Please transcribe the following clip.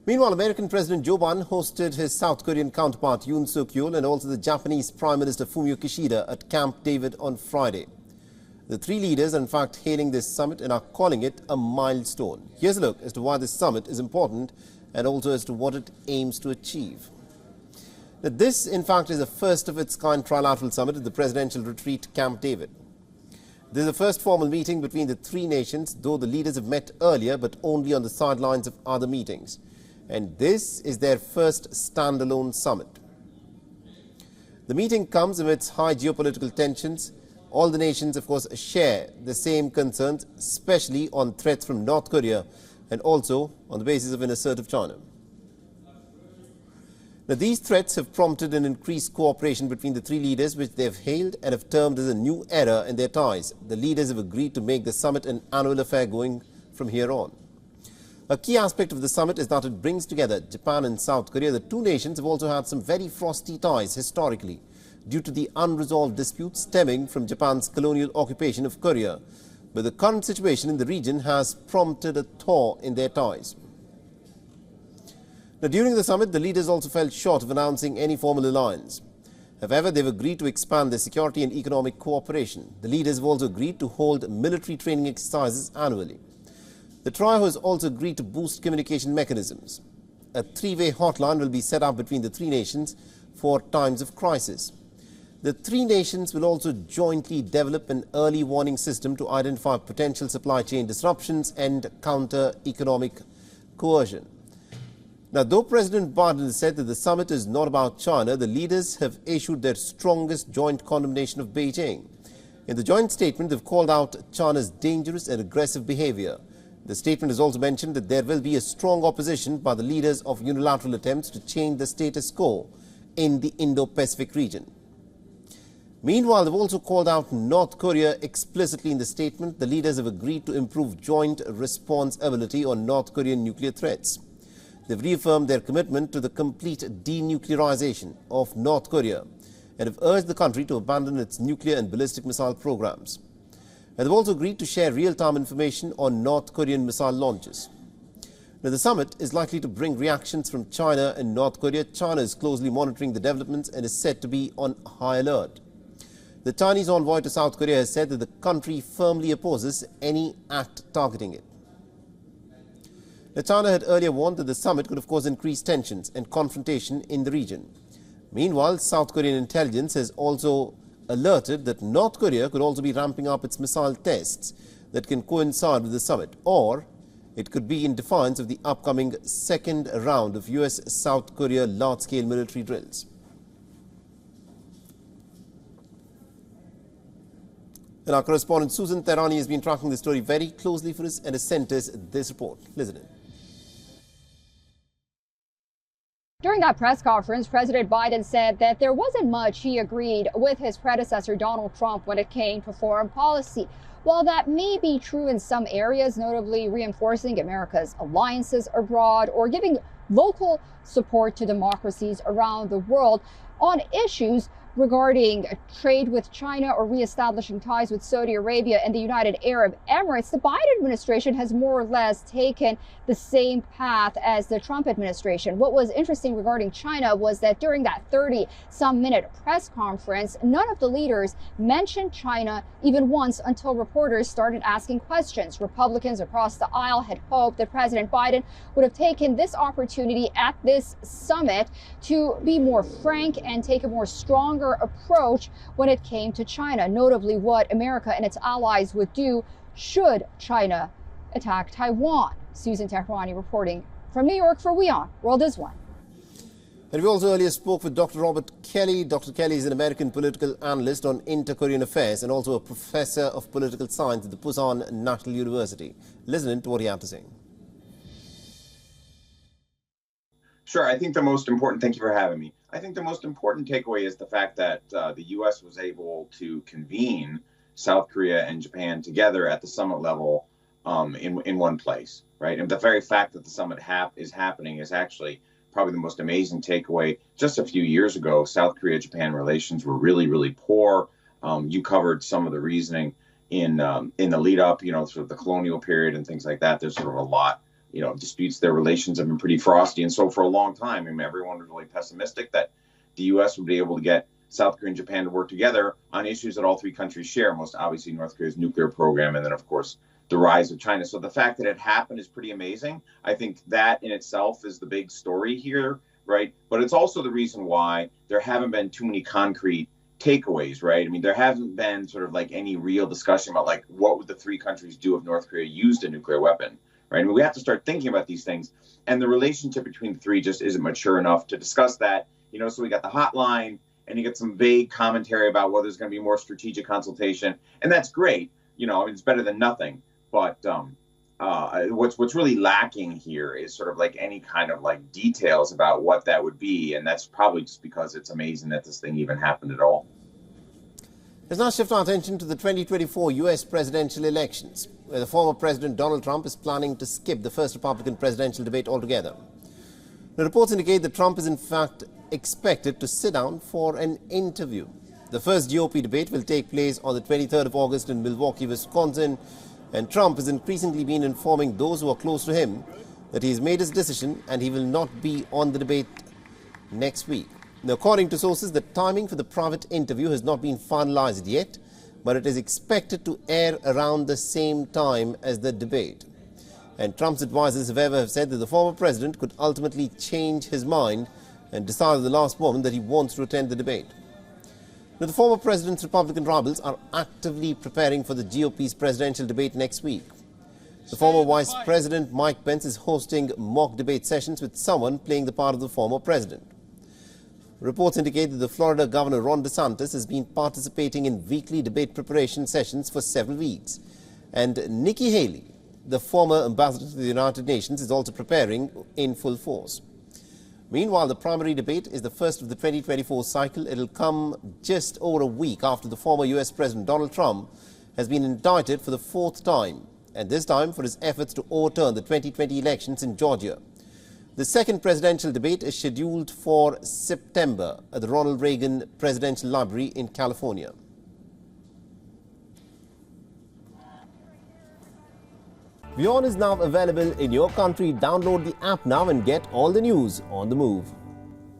Meanwhile, American President Joe Biden hosted his South Korean counterpart Yoon Suk-yeol and also the Japanese Prime Minister Fumio Kishida at Camp David on Friday. The three leaders are in fact hailing this summit and are calling it a milestone. Here's a look as to why this summit is important and also as to what it aims to achieve. Now, this, in fact, is a first of its kind trilateral summit at the presidential retreat Camp David. This is the first formal meeting between the three nations, though the leaders have met earlier but only on the sidelines of other meetings. And this is their first standalone summit. The meeting comes amidst high geopolitical tensions. All the nations, of course, share the same concerns, especially on threats from North Korea and also on the basis of an assertive China. Now, these threats have prompted an increased cooperation between the three leaders, which they have hailed and have termed as a new era in their ties. The leaders have agreed to make the summit an annual affair going from here on. A key aspect of the summit is that it brings together Japan and South Korea. The two nations have also had some very frosty ties historically due to the unresolved disputes stemming from Japan's colonial occupation of Korea. But the current situation in the region has prompted a thaw in their ties. Now, during the summit, the leaders also fell short of announcing any formal alliance. However, they've agreed to expand their security and economic cooperation. The leaders have also agreed to hold military training exercises annually. The trio has also agreed to boost communication mechanisms. A three-way hotline will be set up between the three nations for times of crisis. The three nations will also jointly develop an early warning system to identify potential supply chain disruptions and counter economic coercion. Now, though President Biden has said that the summit is not about China, the leaders have issued their strongest joint condemnation of Beijing. In the joint statement, they've called out China's dangerous and aggressive behavior. The statement has also mentioned that there will be a strong opposition by the leaders of unilateral attempts to change the status quo in the Indo-Pacific region. Meanwhile, they've also called out North Korea explicitly in the statement. The leaders have agreed to improve joint response ability on North Korean nuclear threats. They've reaffirmed their commitment to the complete denuclearization of North Korea and have urged the country to abandon its nuclear and ballistic missile programs. And they've also agreed to share real-time information on North Korean missile launches. Now, the summit is likely to bring reactions from China and North Korea. China is closely monitoring the developments and is said to be on high alert. The Chinese envoy to South Korea has said that the country firmly opposes any act targeting it. Now, China had earlier warned that the summit could, of course, increase tensions and confrontation in the region. Meanwhile, South Korean intelligence has also alerted that North Korea could also be ramping up its missile tests that can coincide with the summit, or it could be in defiance of the upcoming second round of US-South Korea large-scale military drills. And our correspondent Susan Tehrani has been tracking the story very closely for us and has sent us this report. Listen in. During that press conference, President Biden said that there wasn't much he agreed with his predecessor Donald Trump when it came to foreign policy. While that may be true in some areas, notably reinforcing America's alliances abroad or giving local support to democracies around the world on issues regarding trade with China or reestablishing ties with Saudi Arabia and the United Arab Emirates, the Biden administration has more or less taken the same path as the Trump administration. What was interesting regarding China was that during that 30-some-minute press conference, none of the leaders mentioned China even once until reporters started asking questions. Republicans across the aisle had hoped that President Biden would have taken this opportunity at this summit to be more frank and take a more stronger approach when it came to China, notably what America and its allies would do should China attack Taiwan. Susan Tehrani reporting from New York for WION. World is One. And we also earlier spoke with Dr. Robert Kelly. Dr. Kelly is an American political analyst on inter-Korean affairs and also a professor of political science at the Pusan National University. Listen to what he had to say. Sure. I think the most important, thank you for having me. I think the most important takeaway is the fact that the U.S. was able to convene South Korea and Japan together at the summit level in one place, right? And the very fact that the summit is happening is actually probably the most amazing takeaway. Just a few years ago, South Korea-Japan relations were really, really poor. You covered some of the reasoning in the lead up, sort of the colonial period and things like that. There's sort of a lot disputes. Their relations have been pretty frosty. And so for a long time, everyone was really pessimistic that the U.S. would be able to get South Korea and Japan to work together on issues that all three countries share, most obviously North Korea's nuclear program, and then, of course, the rise of China. So the fact that it happened is pretty amazing. I think that in itself is the big story here, right? But it's also the reason why there haven't been too many concrete takeaways, right? There hasn't been sort of like any real discussion about like what would the three countries do if North Korea used a nuclear weapon, right? We have to start thinking about these things, and the relationship between the three just isn't mature enough to discuss that. So we got the hotline, and you get some vague commentary about whether there's going to be more strategic consultation, and that's great. It's better than nothing. But what's really lacking here is sort of like any kind of like details about what that would be, and that's probably just because it's amazing that this thing even happened at all. Let's now shift our attention to the 2024 U.S. presidential elections, where the former President Donald Trump is planning to skip the first Republican presidential debate altogether. The reports indicate that Trump is in fact expected to sit down for an interview. The first GOP debate will take place on the 23rd of August in Milwaukee, Wisconsin, and Trump has increasingly been informing those who are close to him that he has made his decision and he will not be on the debate next week. Now, according to sources, the timing for the private interview has not been finalized yet, but it is expected to air around the same time as the debate. And Trump's advisors, however, have said that the former president could ultimately change his mind and decide at the last moment that he wants to attend the debate. Now, the former president's Republican rivals are actively preparing for the GOP's presidential debate next week. The former Vice President Mike Pence is hosting mock debate sessions with someone playing the part of the former president. Reports indicate that the Florida Governor Ron DeSantis has been participating in weekly debate preparation sessions for several weeks. And Nikki Haley, the former ambassador to the United Nations, is also preparing in full force. Meanwhile, the primary debate is the first of the 2024 cycle. It will come just over a week after the former U.S. President Donald Trump has been indicted for the fourth time, and this time for his efforts to overturn the 2020 elections in Georgia. The second presidential debate is scheduled for September at the Ronald Reagan Presidential Library in California. WION is now available in your country. Download the app now and get all the news on the move.